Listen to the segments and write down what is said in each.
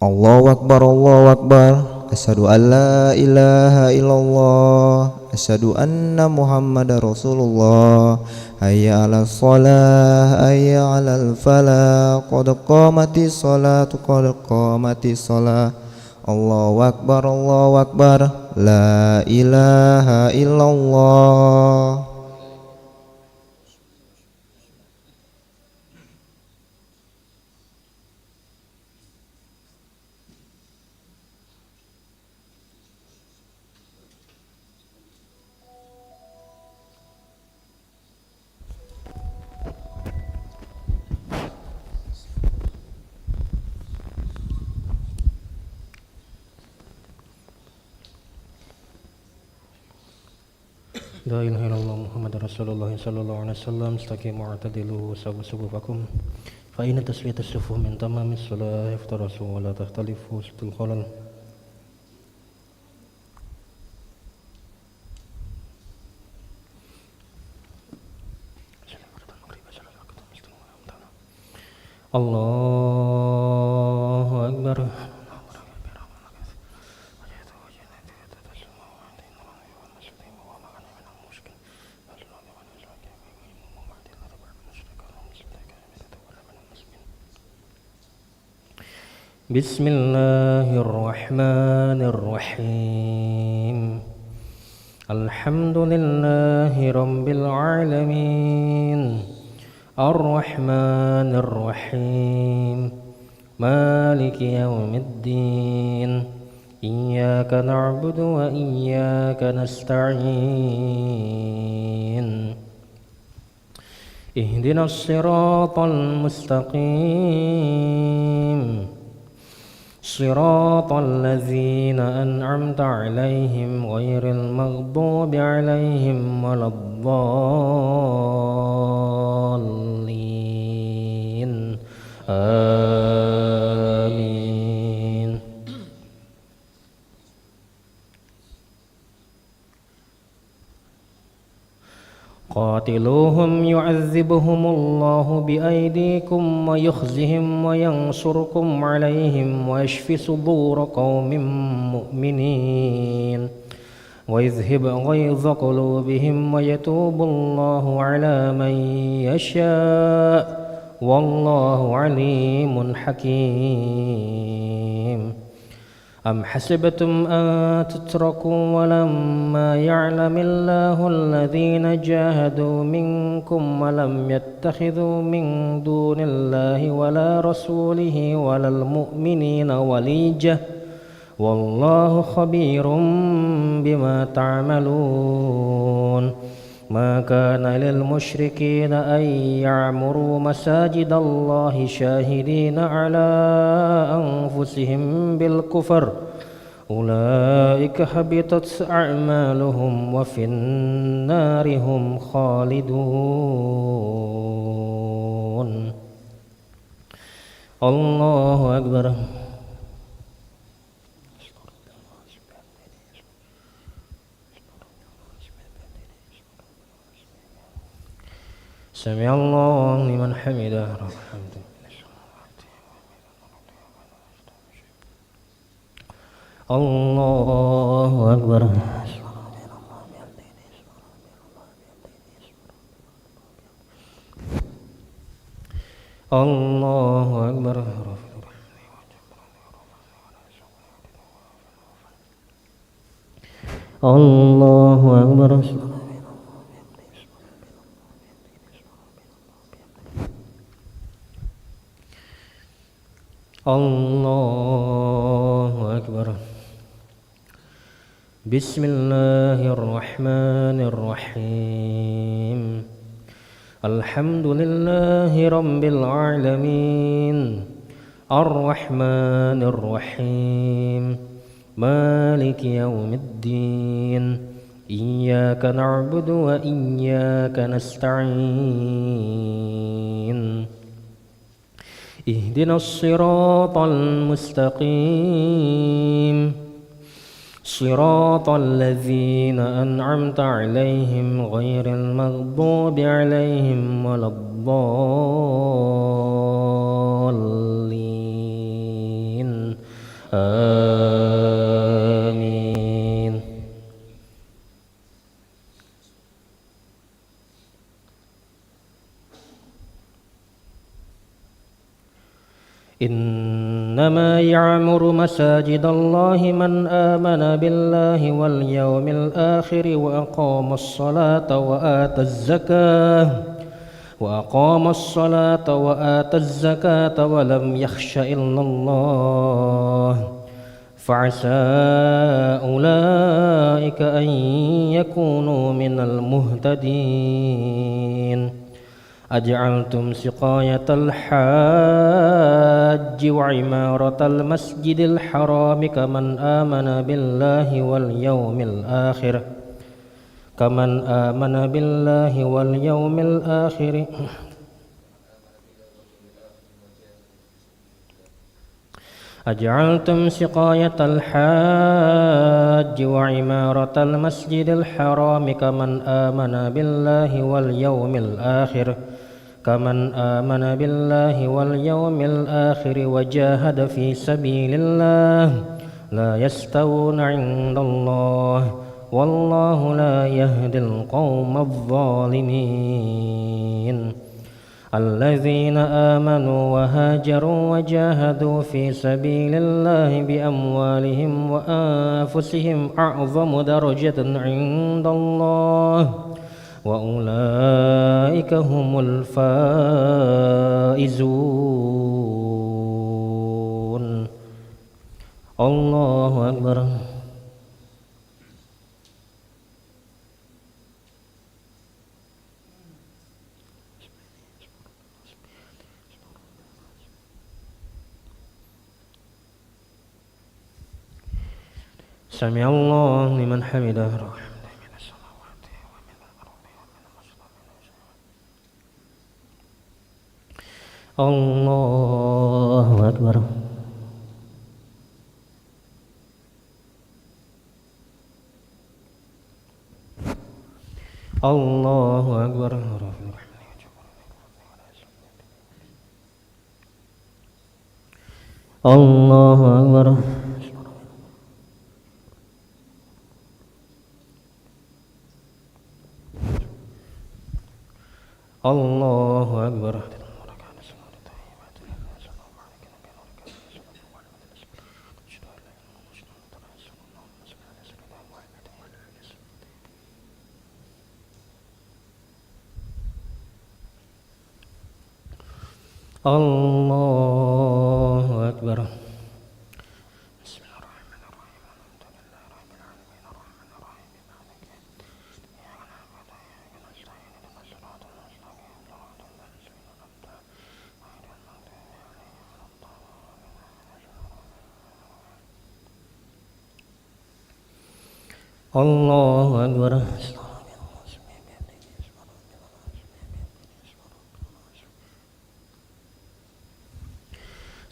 Allahu Akbar, Allahu Akbar. Asyhadu an la ilaha illallah. Asyhadu anna Muhammadar Rasulullah. Hayya 'alas shalah, hayya 'alal falah. Qad qamatis shalatu, qad qamatis shalah. Allahu Akbar, Allahu Akbar. La ilaha illallah. La ilaha illallah Muhammadar Rasulullah sallallahu alaihi wasallam. Istaqimu wa'tadilu sawu sufufakum. Fa inna taswiyatas sufuf min tamamis shalah iftarasu wa la takhtalifu sutul khalal. Allahu Akbar. Bismillahirrahmanirrahim. Alhamdulillahi rabbil alamin. Ar-Rahmanir-Rahim. Maliki yaumiddin. Iyyaka na'budu wa iyyaka nasta'in. Ihdinas siratal mustaqim. Siratal ladzina an'amta 'alaihim ghairil maghdubi 'alaihim waladdallin. Amin. Qatiluhum yu'adzibuhumullahu biaydikum wa yukhzihim wa yansurkum alaihim wa yashfi sudura qaumin mu'minin wa yuzhib ghayza qulubihim wa yatubullahu ala man yasha' wallahu alimun hakim. Am hasibtum an tutraku walamma ya'lamillahu alladhina jahadu minkum wa lam yattakhidhu min dunillahi wala rasulihi walal mu'minina walijah wallahu khabirum bima ta'malun. Ma kana lil musyrikina ay ya'muru masajidallahi syahidina ala anfusihim bil kufr. Ulaika habitat a'maluhum wa fin narihum khalidun. Allahu Akbar. Sami'allahu liman hamidah. Allahu Akbar. Allahu Akbar. Allahu Akbar. Allahu Akbar. Bismillahirrahmanirrahim. Alhamdulillahi rabbil alamin. Ar-Rahmanir-Rahim. Maliki yaumiddin. Iyyaka na'budu wa iyyaka nasta'in. Ihdinas siratal mustaqim. Siratal ladzina an'amta 'alaihim ghairil maghdubi 'alaihim waladdallin. إنما يعمر مساجد الله من آمن بالله واليوم الآخر وأقام الصلاة وآتى الزكاة ولم يخش إلا الله فعسى أولئك أن يكونوا من المهتدين أجعلتم سقاية الحاج وعمارة المسجد الحرام كمن آمن بالله واليوم الآخر أجعلتم سقاية الحاج وعمارة المسجد الحرام كمن آمن بالله واليوم الآخر وجاهد في سبيل الله لا يستوون عند الله والله لا يهدي القوم الظالمين الذين آمنوا وهاجروا وجاهدوا في سبيل الله بأموالهم وأنفسهم أعظم درجة عند الله وأولئك هم الفائزون. الله أكبر. سمع الله لمن حمده. الله أكبر. الله أكبر. الله أكبر. الله أكبر. الله أكبر. الله أكبر.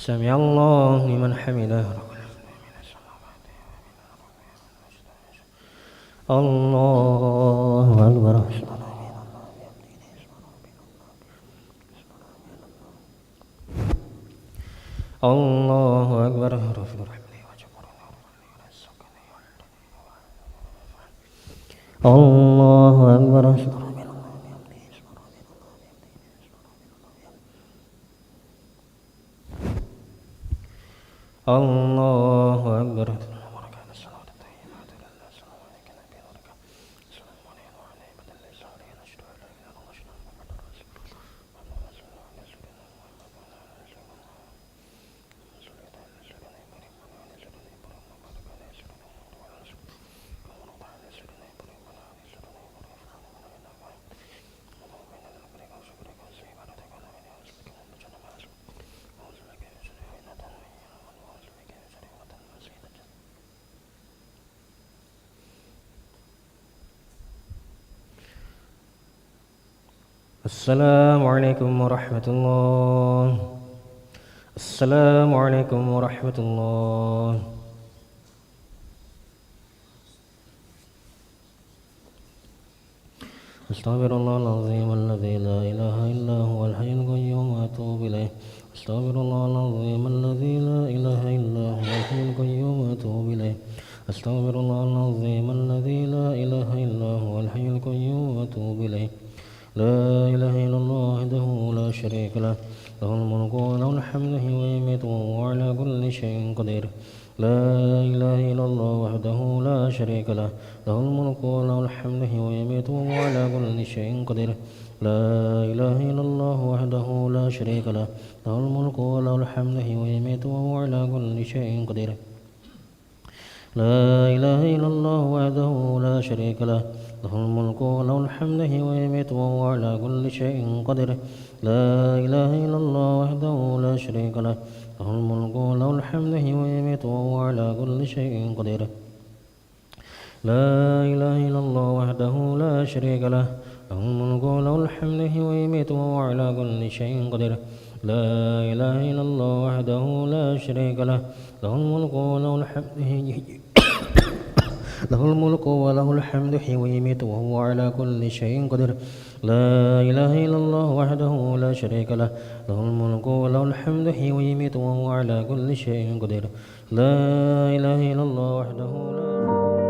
سمع الله لمن حمده. الله أكبر. الله أكبر. الله أكبر. الله أكبر. السلام عليكم ورحمة الله. السلام عليكم ورحمة الله. أستغفر الله العظيم الذي لا إله إلا هو الحي القيوم وأتوب إليه. أستغفر الله العظيم الذي لا إله إلا هو الحي القيوم وأتوب إليه. أستغفر الله العظيم الذي لا إله إلا هو الحي القيوم وأتوب إليه. لا إله إلا الله وحده لا شريك له له الملك وله الحمد يحيي ويميت وهو على كل شيء قدير لا إله إلا الله وحده لا شريك له له الملك وله الحمد يحيي ويميت وهو على كل شيء قدير لا إله إلا الله وحده لا شريك له له الملك وله الحمد يحيي ويميت وهو على كل شيء قدير لا إله إلا الله وحده لا شريك له له الملك وله الحمد يحيي ويميت وهو على كل شيء قدير لا إله إلا الله وحده لا شريك له له الملك وله الحمد يحيي ويميت وهو على كل شيء قدير لا إله إلا الله وحده لا شريك له له الملك وله الحمد يحيي ويميت وهو على كل شيء قدير لا إله إلا الله وحده لا شريك له له الملك وله الحمد له الملك وله الحمد يحيي ويميت وهو على كل شيء قدير لا إله إلا الله وحده لا شريك له له الملك وله الحمد يحيي ويميت وهو على كل شيء قدير لا إله إلا الله وحده لا